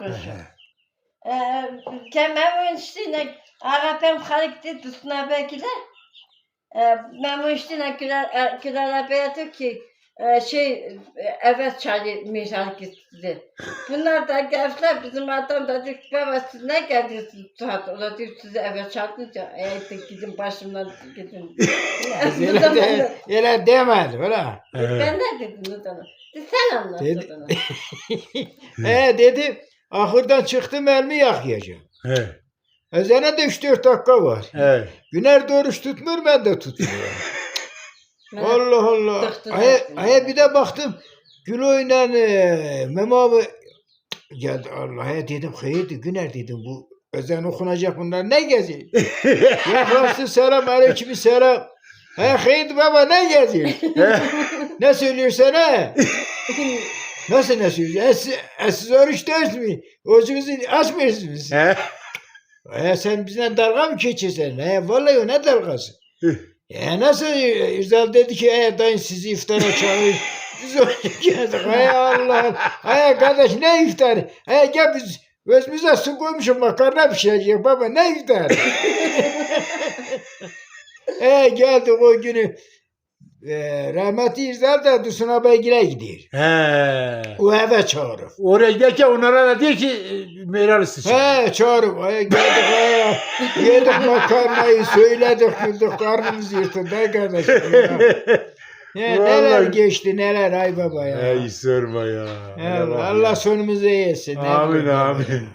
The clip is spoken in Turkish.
kuşum. Memnun işine Arap'ım hareketi tutuna bekle. Memnun işine Güler Bey'e diyor ki evet çalmış hareketi. Bunlar da geldiler bizim adam da diyor ki baba siz ne geldiniz saat? O da diyor size evet çaldınca gidin başımdan gidin. Öyle demedi öyle. Ben ne dedim o zaman? Sen anlat o zaman. Dedi ahırdan çıktım elimi yakayacağım. He. Ezana da 3-4 dakika var. Evet. Güner de oruç tutmuyor ben de tutmuyorum. Allah Allah. Aya bir de baktım Güloy'la Memo abi geldi Allah'a dedim hayırdır Güner dedim bu ezan okunacak bunlar ne geziyor? Yaklaştı selam aleyküm selam. Hayırdır baba ne geziyor? Ne söylüyorsun ha? Nasıl ne söylüyorsun? Siz oruç değilsiniz mi? Orucunuzu açmıyorsunuz. Sen bizden dalga mı geçiyorsun? Vallahi o ne dalgası? Nasıl Üzdal dedi ki dayın sizi iftara çağırıyor. Biz oruç geldik. Hay Allah. Hay kardeş ne iftarı? Gel biz özümüze su koymuşum makarna pişirecek baba ne iftarı? Geldik o günü. Rahmetli İrzal da Dursun Abaygil'e gidiyor. O eve çağırır. Oraya giderken onlara da diyor ki Meral sıçın. Çağırır. Geldik yedik makarnayı söyledik güldük karnımız yırtıldı kardeşim. Neler geçti neler ay baba ya. Ey sorma ya. Allah sonumuzu iyi etsin. Amin amin.